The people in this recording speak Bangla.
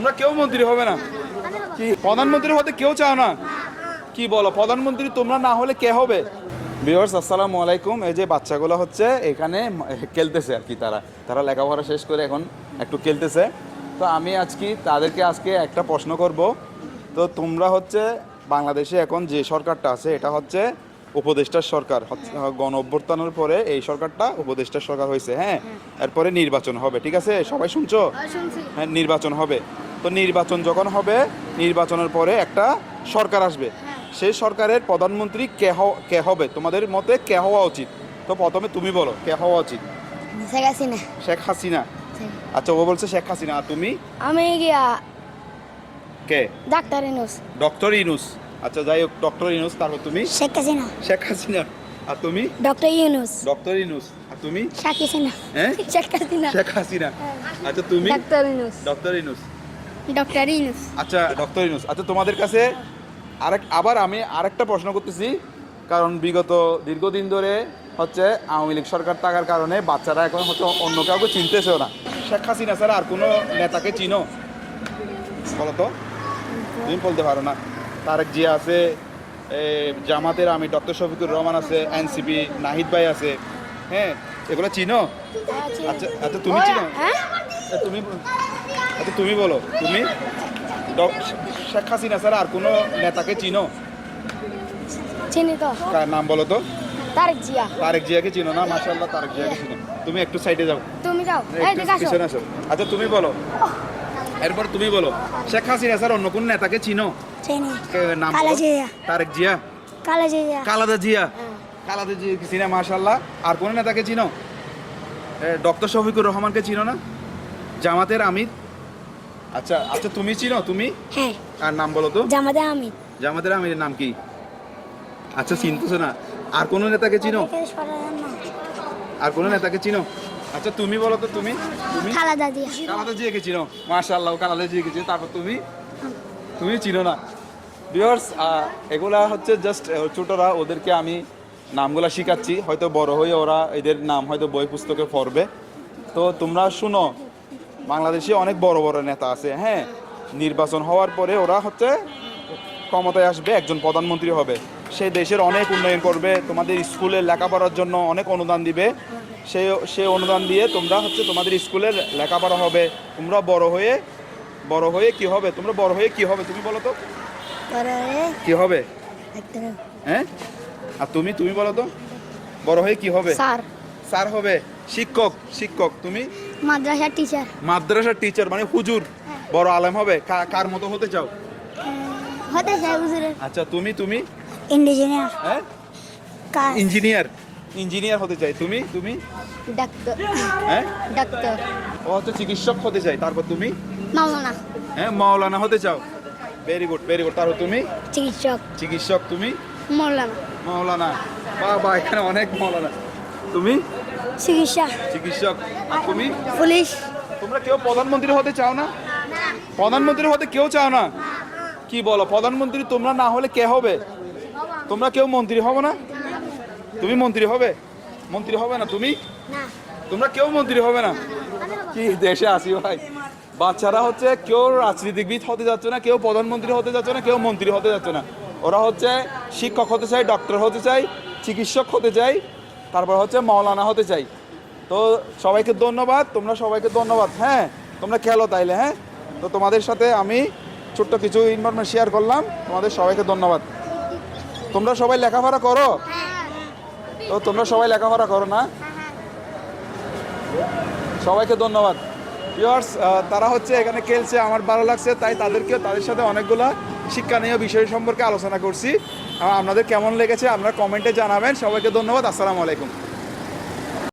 তোমরা কেউ মন্ত্রী হবে না? কি প্রধানমন্ত্রী হতে কেউ চাও না? কি বলো, প্রধানমন্ত্রী তোমরা না হলে কে হবে? ভিউয়ার্স আসসালামু আলাইকুম। এই যে বাচ্চাগুলো হচ্ছে এখানে খেলতেছে আর কি, তারা লেখাপড়া শেষ করে এখন একটু খেলতেছে। তো আমি তাদেরকে আজকে একটা প্রশ্ন করব। তো তোমরা হচ্ছে বাংলাদেশে এখন যে সরকারটা আছে এটা হচ্ছে উপদেষ্টার সরকার, গণ অভ্যুত্থানের পরে এই সরকারটা উপদেষ্টার সরকার হয়েছে। হ্যাঁ, এরপরে নির্বাচন হবে, ঠিক আছে? সবাই শুনছো? হ্যাঁ, নির্বাচন হবে। তো নির্বাচন যখন হবে, নির্বাচনের পরে একটা সরকার আসবে। সেই সরকারের প্রধানমন্ত্রী কে হবে তোমাদের মতে? কে হওয়া উচিত? তো প্রথমে তুমি বলো কে হওয়া উচিত? শেখ হাসিনা। শেখ হাসিনা। আচ্ছা, ও বলছে শেখ হাসিনা। আর তুমি? আমি কে? ডাক্তার ইউনূস। ডক্টর ইউনূস। আচ্ছা, যাই হোক, ডক্টর ইউনূস। তারপর তুমি? শেখ হাসিনা। শেখ হাসিনা। আর তুমি? ডক্টর ইউনূস। ডক্টর ইউনূস। আর তুমি? শেখ হাসিনা। হ্যাঁ, শেখ হাসিনা। শেখ হাসিনা। আচ্ছা, তুমি? Doctor Yunus. Doctor Yunus. Doctor Yunus. আচ্ছা, ডক্টর ইউনূস। আচ্ছা, তোমাদের কাছে আমি আরেকটা প্রশ্ন করতেছি, কারণ বিগত দীর্ঘদিন ধরে হচ্ছে আওয়ামী লীগ সরকার থাকার কারণে বাচ্চারা এখন হচ্ছে অন্য কাউকে চিনতেছেও না। শেখ হাসিনা ছাড়া আর কোনো নেতাকে চিনো? বলো তো, তুমি বলতে পারো না। তারেক জিয়া আছে, জামাতের আমি ডক্টর শফিকুর রহমান আছে, এনসিপি নাহিদ ভাই আছে। হ্যাঁ, এগুলো চিনো? আচ্ছা আচ্ছা, তুমি চিনো? তুমি আচ্ছা, তুমি বলো, তুমি শেখ হাসিনা ছাড়া আর কোনো নেতাকে চিনো? চিনি তো। কার নাম বলো তো? তারেক জিয়া। তারেক জিয়াকে চিনো না? মাশাআল্লাহ, তারেক জিয়াকে চিনো। তুমি একটু সাইডে যাও, তুমি যাও, একটু পিছনে আসো। আচ্ছা, তুমি বলো, এরপর তুমি বলো শেখ হাসিনা ছাড়া অন্য কোন নেতাকে চিনো? চিনি। নাম কালা বলো। জিয়া। তারেক জিয়া। কালা জিয়া। কালাদা জিয়া। কালাদা জিয়াকে চিনো, মাশাআল্লাহ। আর কোন নেতাকে চিনো? ডক্টর শফিকুর রহমানকে চিনো না? জামাতের আমির। আচ্ছা আচ্ছা, তুমি চিনো? তুমি? হ্যাঁ। আর নাম বলো তো? জামাতে আমির। জামাতের আমিরের নাম কি? আচ্ছা, চিনতেছো না? আর কোন নেতাকে চিনো? আর কোন নেতাকে চিনো? আচ্ছা, তুমি বলো তো, তুমি? তুমি? খালেদা জিয়া। কালাদা জিয়াকে চিনো? মাশাআল্লাহ, কালাদা জিয়াকে চিনো। তারপর তুমি? তুমি চিনো না? ভিউয়ার্স, এগুলা হচ্ছে জাস্ট ছোটরা, ওদেরকে আমি নামগুলা শিখাচ্ছি, হয়তো বড় হয়ে ওরা এদের নাম হয়তো বই পুস্তকে পড়বে। তো তোমরা শুনো, বাংলাদেশে অনেক বড় বড় নেতা আছে। হ্যাঁ, নির্বাচন হওয়ার পরে ওরা হচ্ছে ক্ষমতায় আসবে, একজন প্রধানমন্ত্রী হবে, সেই দেশের অনেক উন্নয়ন করবে, তোমাদের স্কুলে লেখাপড়ার জন্য অনেক অনুদান দিবে। সেই অনুদান দিয়ে তোমরা হচ্ছে তোমাদের স্কুলের লেখাপড়া হবে। তোমরা বড় হয়ে কি হবে? তোমরা বড় হয়ে কি হবে তুমি বলো তো? কি হবে? হ্যাঁ, আর তুমি বলো তো, বড় হয়ে কি হবে? স্যার হবে, শিক্ষক। তুমি? মাদ্রাসার টিচার। মাদ্রাসার টিচার মানে হুজুর, বড় আলেম হবে। কার মতো হতে চাও? হতে চাই হুজুরের। আচ্ছা, তুমি? ইঞ্জিনিয়ার। হ্যাঁ, ইঞ্জিনিয়ার হতে চাই। তুমি? ডাক্তার। হ্যাঁ, ডাক্তার। ও হচ্ছে চিকিৎসক হতে চাই। তারপর তুমি? মাওলানা। হ্যাঁ, মাওলানা হতে চাও। Very good. তারপর তুমি? চিকিৎসক। তুমি? মাওলানা। বাহ, এখানে অনেক মাওলানা। তুমি? চিকিৎসক। আর তুমি? পুলিশ। তোমরা কেউ প্রধানমন্ত্রী হতে চাও না? প্রধানমন্ত্রী হতে কেউ চাও না? কি বলো, প্রধানমন্ত্রী তোমরা না হলে কে হবে? তোমরা কেউ মন্ত্রী হবে না? তুমি মন্ত্রী হবে? মন্ত্রী হবে না তুমি? তোমরা কেউ মন্ত্রী হবে না? কি দেশে আসি ভাই, বাচ্চারা হচ্ছে কেউ রাজনীতিবিদ হতে যাচ্ছে না, কেউ প্রধানমন্ত্রী হতে যাচ্ছে না, কেউ মন্ত্রী হতে যাচ্ছে না। ওরা হচ্ছে শিক্ষক হতে চাই, ডক্টর হতে চাই, চিকিৎসক হতে চাই, তারপর হচ্ছে মাওলানা হতে চাই। তো সবাইকে ধন্যবাদ, তোমরা সবাইকে ধন্যবাদ। হ্যাঁ, তোমরা খেলো তাইলে। হ্যাঁ, তো তোমাদের সাথে আমি ছোট্ট কিছু ইনফরমেশন শেয়ার করলাম। তোমাদের সবাইকে ধন্যবাদ। তোমরা সবাই লেখাপড়া করো? তো তোমরা সবাই লেখাপড়া করো না? সবাইকে ধন্যবাদ। ভিউয়ার্স, তারা হচ্ছে এখানে খেলছে, আমার ভালো লাগছে, তাই তাদের সাথে অনেকগুলা শিক্ষণীয় বিষয় সম্পর্কে আলোচনা করছি। আপনাদের কেমন লেগেছে আপনারা কমেন্টে জানাবেন। সবাইকে ধন্যবাদ। আসসালামু আলাইকুম।